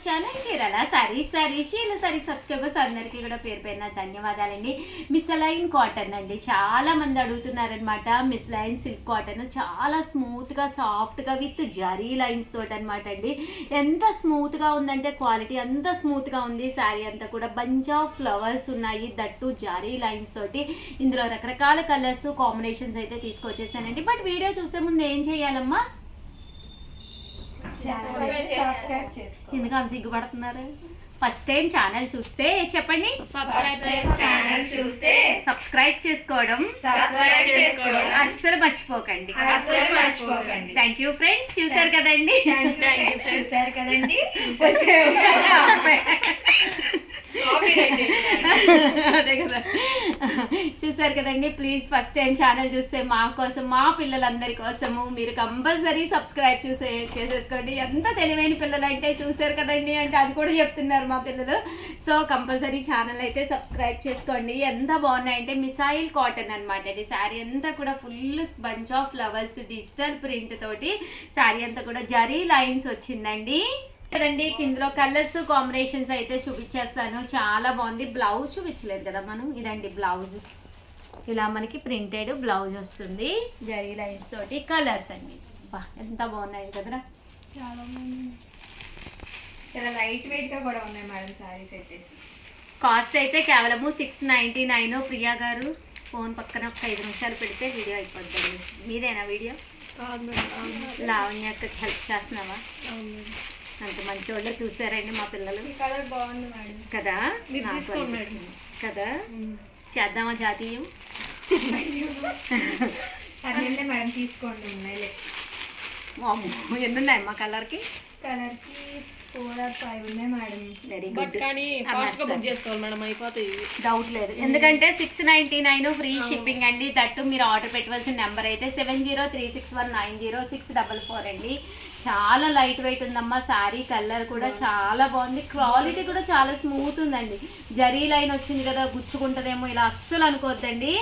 Channel Chirala sorry subscribers అందరికీ కూడా పేరు పేరున ధన్యవాదాలండి. మిస్లైన్ కాటన్ అండి, చాలా మంది అడుగుతున్నారనమాట. మిస్లైన్ సిల్క్ కాటన్ చాలా స్మూత్గా సాఫ్ట్గా విత్ జరీ లైన్స్ తోటి అనమాట అండి. ఎంత స్మూత్గా ఉందంటే క్వాలిటీ అంత స్మూత్గా ఉంది. శారీ అంతా కూడా బంచ్ ఆఫ్ ఫ్లవర్స్ ఉన్నాయి, దట్టు జరీ లైన్స్ తోటి. ఇందులో రకరకాల కలర్స్ కాంబినేషన్స్ అయితే తీసుకొచ్చేసానండి. బట్ వీడియో చూసే ముందు ఏం చేయాలమ్మా? ఎందుకని సిగ్గుపడుతున్నారు? ఫస్ట్ టైం ఛానల్ చూస్తే చెప్పండి, సబ్స్క్రైబ్ చేసుకోవడం అస్సలు మర్చిపోకండి. Thank you friends. చూసారు కదండి, అదే కదా, చూసారు కదండి. ప్లీజ్ ఫస్ట్ టైం ఛానల్ చూస్తే మా కోసం, మా పిల్లలందరి కోసము మీరు కంపల్సరీ సబ్స్క్రైబ్ చేసేసుకోండి. ఎంత తెలివైన పిల్లలు అంటే, చూసారు కదండి అంటే అది కూడా చెప్తున్నారు మా పిల్లలు. సో కంపల్సరీ ఛానల్ అయితే సబ్స్క్రైబ్ చేసుకోండి. ఎంత బాగున్నాయంటే మిసైల్ కాటన్ అనమాట. ఇది శారీ అంతా కూడా full bunch of flowers digital print తోటి శారీ అంతా కూడా జరీ లైన్స్ వచ్చిందండి కదండి. ఇందులో కలర్స్ కాంబినేషన్స్ అయితే చూపించేస్తాను. చాలా బాగుంది. బ్లౌజ్ చూపించలేదు కదా మనం. ఇదండి బ్లౌజ్, ఇలా మనకి ప్రింటెడ్ బ్లౌజ్ వస్తుంది జరీ లైన్స్ తోటి. కలర్స్ అండి ఎంత బాగున్నాయి కదా, చాలా బాగుంది. చాలా లైట్ వెయిట్ గా కూడా ఉన్నాయి మేడం సారీస్ అయితే. కాస్ట్ అయితే కేవలము 699. ప్రియా గారు ఫోన్ పక్కన ఒక 5 నిమిషాలు పెడితే వీడియో అయిపోద్దండి. మీదేనా వీడియో? లావణ్యకి హెల్ప్ చేస్తున్నావా? అంత మంచి వాళ్ళు చూసారండి మా పిల్లలు. కలర్ బాగుంది మేడం కదా, కదా. చేద్దామా జాతీయం? అదే మేడం తీసుకోండి. ఉన్నాయి ఎన్ని ఉన్నాయమ్మా కలర్కి? కలర్కి 4 or 5 ఉన్నాయి మేడం. Very good. కానీ ఫాస్ట్ గా బుక్ చేసుకోవాలి మేడం, అయిపోతాయి. డౌట్ లేదు, ఎందుకంటే 699 ఫ్రీ షిప్పింగ్ అండి. దట్టు మీరు ఆర్డర్ పెట్టవలసిన నెంబర్ అయితే 7036190644 అండి. చాలా లైట్ వెయిట్ ఉందమ్మా శారీ. కలర్ కూడా చాలా బాగుంది. క్వాలిటీ కూడా చాలా స్మూత్ ఉందండి. జరీ లైన్ వచ్చింది కదా, గుచ్చుకుంటుందేమో ఇలా అస్సలు అనుకోవద్దండి.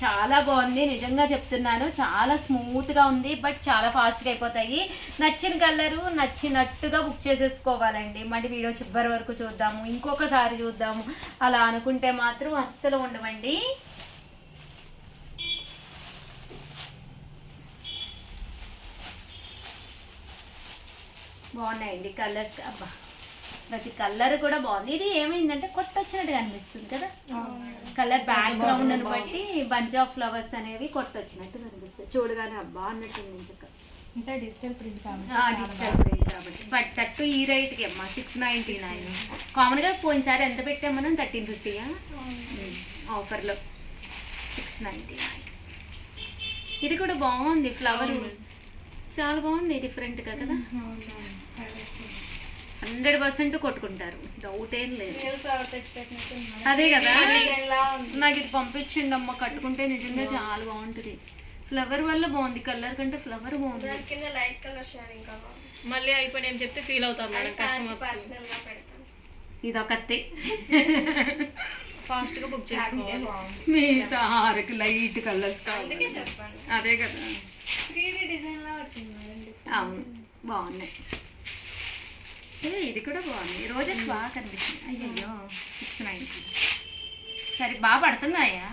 చాలా బాగుంది, నిజంగా చెప్తున్నాను. చాలా స్మూత్గా ఉంది. బట్ చాలా ఫాస్ట్గా అయిపోతాయి. నచ్చిన కలరు నచ్చినట్టుగా బుక్ చేసేసుకోవాలండి. మళ్ళీ వీడియో చివరి వరకు చూద్దాము, ఇంకొకసారి చూద్దాము అలా అనుకుంటే మాత్రం అస్సలు ఉండవండి. బాగున్నాయండి కలర్స్. అబ్బా ప్రతి కలర్ కూడా బాగుంది. ఇది ఏమైందంటే కొత్త వచ్చినట్టుగా అనిపిస్తుంది కదా, కలర్ బ్యాక్గ్రౌండ్ అని బట్టి బంచ్ ఆఫ్ ఫ్లవర్స్ అనేవి కొత్త వచ్చినట్టు కనిపిస్తుంది. చూడగానే అబ్బా అన్నట్టుంది. డిజిటల్ ప్రింట్ డిజిటల్ ప్రింట్ కాబట్టి. బట్ దట్టు ఈ రేట్కి అమ్మా 699. కామన్గా పోయినసారి ఎంత పెట్టాం మనం? 1350 ఆఫర్లో 699. ఇది కూడా బాగుంది. ఫ్లవర్ చాలా బాగుంది, డిఫరెంట్గా కదా. 100% కొట్టుకుంటారు, డౌట్ ఏం లేదు. అదే కదా, నాకు ఇది పంపించండి అమ్మ, కట్టుకుంటే నిజంగా చాలా బాగుంటుంది. ఫ్లవర్ వల్ల బాగుంది, కలర్ కంటే ఫ్లవర్ బాగుంది. లైట్ కలర్ షేడింగ్ మళ్ళీ అయిపోయి ఏం చెప్తే ఫీల్ అవుతారు మేడం కస్టమర్స్. ఇదొకతే ఫాస్ట్ గా బుక్ చేసుకోవాలి. మీ సార్కి లైట్ కలర్స్ కావాలి. అదే కదా, 3D డిజైన్ లా వచ్చింది. అవును బాగున్నాయి. ఇది కూడా బాగుంది. రోజెస్ బాగా కనిపిస్తుంది. అయ్యయ్యో 690. సరే బాగా పడుతున్నాయా?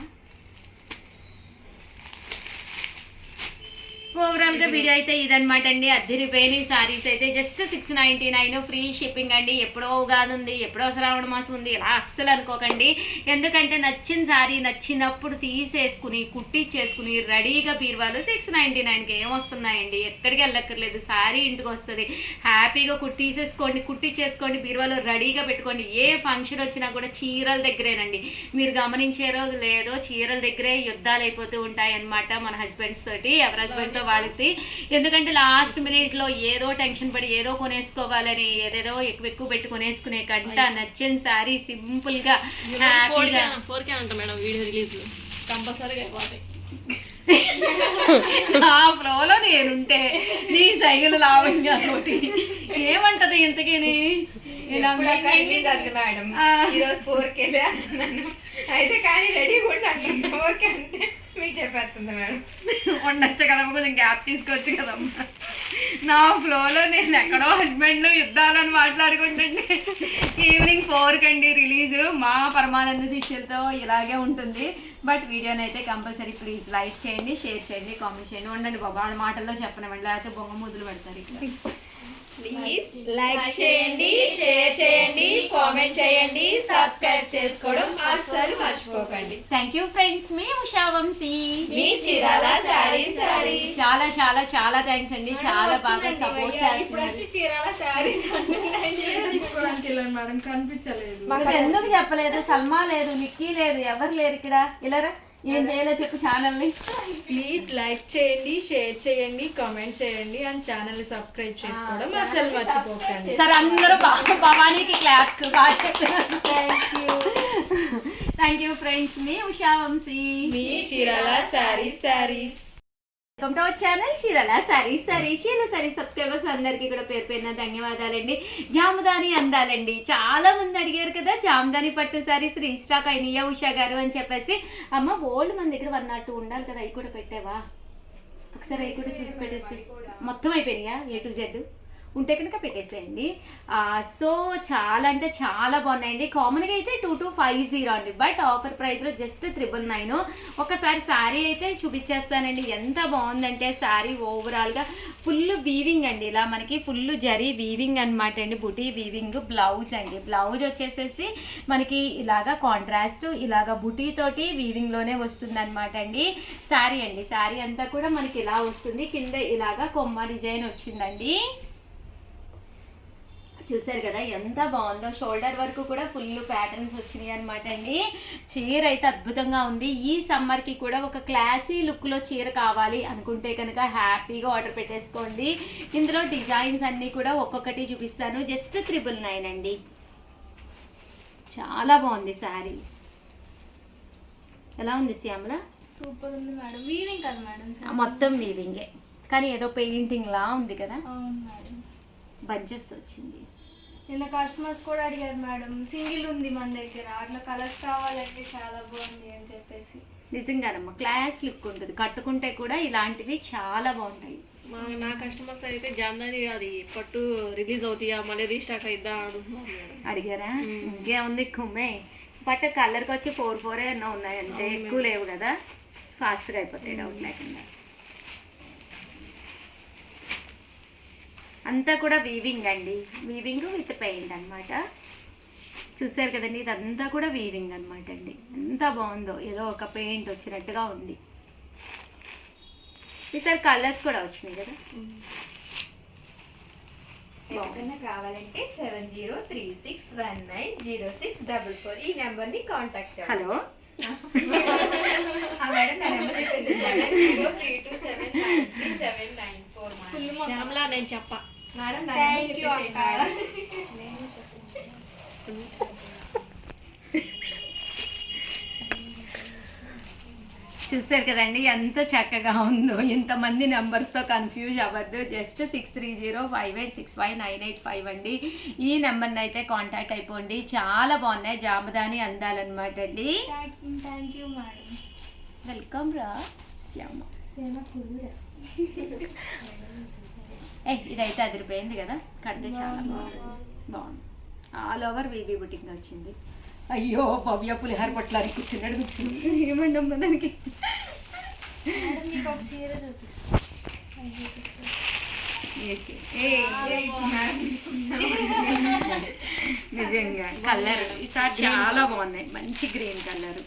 ఓవరాల్గా వీడియో అయితే ఇదనమాట అండి. అద్దరిపోయిన శారీస్ అయితే జస్ట్ 699 ఫ్రీ షిప్పింగ్ అండి. ఎప్పుడో ఉగాది ఉంది, ఎప్పుడో శ్రావణ మాసం ఉంది, ఇలా అస్సలు అనుకోకండి. ఎందుకంటే నచ్చిన శారీ నచ్చినప్పుడు తీసేసుకుని కుట్టించేసుకుని రెడీగా బీరువాలు 699కి ఏమొస్తున్నాయండి? ఎక్కడికి వెళ్ళక్కర్లేదు, శారీ ఇంటికి వస్తుంది. హ్యాపీగా కుట్టించేసుకోండి బీరువాలో రెడీగా పెట్టుకోండి. ఏ ఫంక్షన్ వచ్చినా కూడా చీరల దగ్గరేనండి. మీరు గమనించారో లేదో, చీరల దగ్గరే యుద్ధాలు అయిపోతూ ఉంటాయి అన్నమాట మన హస్బెండ్స్ తోటి. ఎవరి హస్బెండ్తో వాళ్ళకి. ఎందుకంటే లాస్ట్ మినిట్లో ఏదో టెన్షన్ పడి ఏదో కొనేసుకోవాలని ఏదేదో ఎక్కువ పెట్టి కొనేసుకునే కంట నచ్చిన శారీ సింపుల్గా హ్యాపీగా 4K అంట మేడం వీడియో రిలీజ్ కంపల్సరీగా అయిపోతాయి. ఆ ఫ్లోలో నేనుంటే నీ సైకిల్ లావంగా తోటి ఏమంటది ఇంతకీ? ఇలా మేడం ఈరోజు 4K అయితే కానీ రెడీ కూడా ఓకే అంటే మీకు చెప్పేస్తుంది మేడం. ఉండొచ్చు కదమ్మా, కొంచెం గ్యాప్ తీసుకోవచ్చు కదమ్మా. నా ఫ్లోలో నేను ఎక్కడో హస్బెండ్ యుద్ధాలని మాట్లాడుకుంటే 4 కండి రిలీజ్. మా పరమానంద శిష్యులతో ఇలాగే ఉంటుంది. బట్ వీడియోని అయితే కంపల్సరీ ప్లీజ్ లైక్ చేయండి, షేర్ చేయండి, కామెంట్ చేయండి. ఉండండి బాబా వాళ్ళ మాటల్లో చెప్పనివ్వండి, లేకపోతే బొంగ ముద్దులు పెడతారు ఇక్కడ. ప్లీజ్ లైక్ చేయండి, షేర్ చేయండి, కామెంట్ చేయండి, సబ్స్క్రైబ్ చేసుకోవడం అస్సలు మర్చిపోకండి. థ్యాంక్ యూ ఫ్రెండ్స్, మీ ఉషా వంశీ, మీ చీరాల సారీస్. చాలా చాలా చాలా థ్యాంక్స్ అండి. చాలా బాగా సపోర్ట్ చేస్తున్నారు. చీరాల సారీస్ తీసుకోవడానికి వెళ్ళాను మేడం, కనిపించలేదు. మాకు ఎందుకు చెప్పలేదు? సల్మా లేదు, నిక్కీ లేదు, ఎవరు లేరు ఇక్కడ. ఇలారా ఏం చేయాలో చెప్పు ఛానల్ని. ప్లీజ్ లైక్ చేయండి, షేర్ చేయండి, కామెంట్ చేయండి అండ్ ఛానల్ ని సబ్స్క్రైబ్ చేసుకోవడం అసలు మర్చిపోకండి. సరే అందరూ భవానీకి క్లాప్స్. బాగా చెప్పారు. థ్యాంక్ యూ ఫ్రెండ్స్, మీ ఉషా వంశీ, మీ Chirala sarees. Welcome to our channel Chirala sarees. Chirala sarees subscribers అందరికీ కూడా పేరు పేరున ధన్యవాదాలండి. జాముదాని అందాలండి, చాలా మంది అడిగారు కదా జాముదాని పట్టు సారీస్ రీస్టాక్ అయినాయా ఉషా గారు అని చెప్పేసి. అమ్మ ఓల్డ్ మన దగ్గర 102 ఉండాలి కదా, అవి కూడా పెట్టావా? ఒకసారి అవి కూడా చూసి పెట్టేసి. మొత్తం అయిపోయినాయా A to Z? ఉంటే కనుక పెట్టేసేయండి. సో చాలా అంటే చాలా బాగున్నాయండి. కామన్గా అయితే 2250 అండి, బట్ ఆఫర్ ప్రైస్లో జస్ట్ 999. ఒకసారి శారీ అయితే చూపించేస్తానండి. ఎంత బాగుందంటే శారీ ఓవరాల్గా ఫుల్ వీవింగ్ అండి, ఇలా మనకి ఫుల్ జరీ వీవింగ్ అనమాట అండి, బుటీ వీవింగ్. బ్లౌజ్ అండి, బ్లౌజ్ వచ్చేసేసి మనకి ఇలాగా కాంట్రాస్ట్ ఇలాగా బుటీ తోటి వీవింగ్లోనే వస్తుంది అనమాట అండి. శారీ అండి, శారీ అంతా కూడా మనకి ఇలా వస్తుంది. కింద ఇలాగా కొమ్మ డిజైన్ వచ్చిందండి. చూసారు కదా ఎంత బాగుందో. షోల్డర్ వరకు కూడా ఫుల్ ప్యాటర్న్స్ వచ్చినాయి అనమాట అండి. చీర అయితే అద్భుతంగా ఉంది. ఈ సమ్మర్కి కూడా ఒక క్లాసీ లుక్లో చీర కావాలి అనుకుంటే కనుక హ్యాపీగా ఆర్డర్ పెట్టేసుకోండి. ఇందులో డిజైన్స్ అన్నీ కూడా ఒక్కొక్కటి చూపిస్తాను. జస్ట్ 999 అండి. చాలా బాగుంది శారీ. ఎలా ఉంది శ్యామల? సూపర్ ఉంది మేడం. వీవింగ్ కదా మేడం? మొత్తం వీవింగే, కానీ ఏదో పెయింటింగ్ లా ఉంది కదా. అవును మేడం. బంచెస్ వచ్చింది. నిన్న కస్టమర్స్ కూడా అడిగారు మేడం, సింగిల్ ఉంది మన దగ్గర, అట్లా కలర్స్ కావాలంటే చాలా బాగుంది అని చెప్పేసి. నిజంగానమ్మా క్లాస్ లుక్ ఉంటుంది, కట్టుకుంటే కూడా ఇలాంటివి చాలా బాగుంటాయి. నా కస్టమర్స్ అయితే జామ్దాని అది పట్టు రిలీజ్ అవుతాయా మళ్ళీ రీస్టాక్ అయిద్దా అడుగుతున్నారు మేడం. అడిగారా? ఇంకేముంది కుమ్మే, బట్ కలర్కి వచ్చి 4 ఎన్నో ఉన్నాయంటే, ఎక్కువ లేవు కదా, ఫాస్ట్గా అయిపోతాయి డౌట్ లేకుండా. అంతా కూడా వీవింగ్ అండి, వీవింగ్ విత్ పెయింట్ అనమాట. చూసారు కదండి, ఇదంతా కూడా వీవింగ్ అనమాట అండి. ఎంత బాగుందో, ఏదో ఒక పెయింట్ వచ్చినట్టుగా ఉంది. ఈసారి కలర్స్ కూడా వచ్చినాయి కదా. ఎవరికైనా కావాలంటే 7036190644 ఈ నెంబర్ ని కాంటాక్ట్. హలో మేడం నా నెంబర్ చెప్పేసి 7032793794 శ్యామలా నేను చెప్ప మేడం నా నెంబర్ చెప్పేసి. చూసారు కదండి ఎంత చక్కగా ఉందో. ఇంతమంది నెంబర్స్తో కన్ఫ్యూజ్ అవ్వద్దు. జస్ట్ 6305865985 అండి. ఈ నెంబర్ని అయితే కాంటాక్ట్ అయిపోండి. చాలా బాగున్నాయి జామదాని అందాలన్నమాట అండి. Thank you madam. వెల్కమ్ రా శ్యామ. ఇదైతే అదిరిపోయింది కదా, కడితే చాలా బాగుంది. ఆల్ ఓవర్ వీవీ బుటింగ్ వచ్చింది. అయ్యో భవ్య పులిహార పొట్లారి కూర్చున్నాడు కూర్చుంది. ఏమండి అమ్మ దానికి? నిజంగా కలర్ ఈసారి చాలా బాగున్నాయి. మంచి గ్రీన్ కలర్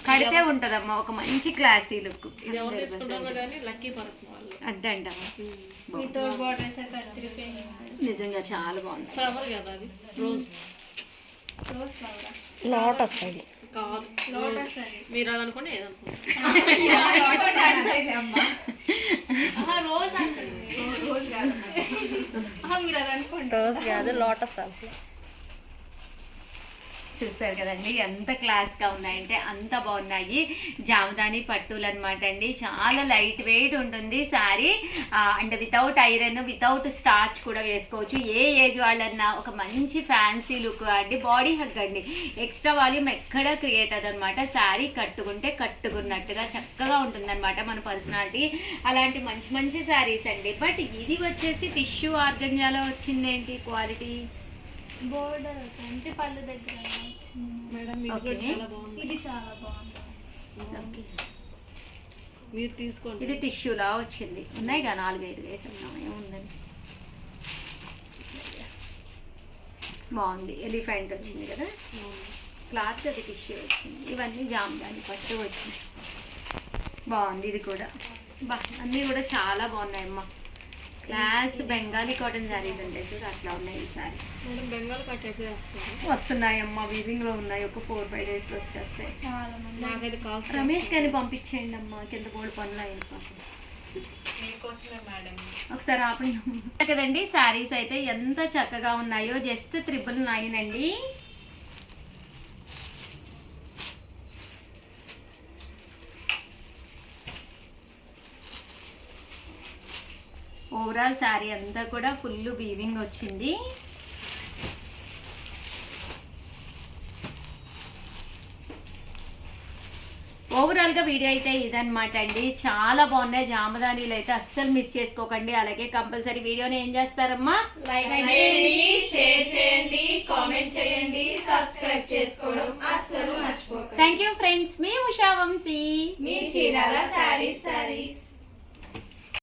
కడితే ఉంటదమ్మా ఒక మంచి క్లాసీ లుక్. ఇది ఎవరు తీసుకుంటారో కానీ లక్కీ పర్సన్ వాళ్ళు అడ్డంటమ్మా. నిజంగా చాలా బాగుంది. ఫ్లవర్ కదా అది, రోజ్ లోటస్ అది కాదు, లోటస్ మీరు అది అనుకోండి ఏదనుకోండి. రోజ్ అంటే రోజ్ కాదు, మీరు అది అనుకోండి. రోజ్ కాదు, లోటస్ అసలు. చూసారు కదండి ఎంత క్లాస్గా ఉన్నాయంటే అంత బాగున్నాయి. జామదాని పట్టులు అనమాట అండి. చాలా లైట్ వెయిట్ ఉంటుంది sari. And without iron without starch కూడా వేసుకోవచ్చు. ఏ ఏజ్ వాళ్ళన్నా ఒక మంచి ఫ్యాన్సీ లుక్ అండి. బాడీ హగ్ అండి, ఎక్స్ట్రా వాల్యూమ్ ఎక్కడ క్రియేట్ అదనమాట. శారీ కట్టుకుంటే కట్టుకున్నట్టుగా చక్కగా ఉంటుందన్నమాట మన పర్సనాలిటీ. అలాంటి మంచి మంచి శారీస్ అండి. బట్ ఇది వచ్చేసి టిష్యూ ఆర్గంజాలో వచ్చిందేంటి క్వాలిటీ? బోర్డర్ అంటే పళ్ళు దగ్గర వచ్చింది. మేడం ఇది కూడా Okay. చాలా బాగుంది. ఇది చాలా బాగుంది. ఓకే మీరు తీసుకోండి. ఇది టిష్యూలా వచ్చింది. ఉన్నాయి కదా 4-5 వేసుకున్నాం, ఏముందని. బాగుంది, ఎలిఫెంట్ వచ్చింది కదా క్లాత్, అది టిష్యూ వచ్చింది. ఇవన్నీ జామ్దాని పట్టు వచ్చింది. బాగుంది ఇది కూడా. బా అన్నీ కూడా చాలా బాగున్నాయి అమ్మ. క్లాస్ బెంగాలీ కాటన్ శారీస్ ఉంటాయి చూడు, అట్లా ఉన్నాయి ఈ సారీ. మేడం బెంగాల్ కట్ అయితే వస్తుంది. వస్తున్నాయి అమ్మ, వీవింగ్లో ఉన్నాయి. ఒక 4-5 డేస్లో వచ్చేస్తాయి. చాలా మంది నాకైతే కాస్ట్ రమేష్ గారిని పంపించేయండి అమ్మ, కింద బోర్డు పనులు అయిపోతుంది. మీకోసమే మేడం. ఒకసారి ఆపండి కదండి. శారీస్ అయితే ఎంత చక్కగా ఉన్నాయో. జస్ట్ 999 అండి. ఓవరాల్ శారీ అంతా కూడా ఫుల్ వీవింగ్ వచ్చింది. ఓవరాల్గా వీడియో అయితే ఇదన్నమాట అండి. చాలా బాగున్నాయి జామదానీలు అయితే, అస్సలు మిస్ చేసుకోకండి. అలాగే కంపల్సరీ వీడియోని ఏం చేస్తారమ్మా, లైక్ చేయండి, షేర్ చేయండి, కామెంట్ చేయండి, సబ్స్క్రైబ్ చేసుకోవడం అస్సలు మర్చిపోకండి. Thank you friends. మీ ఉషా వంశీ, మీ చీరాల శారీస్.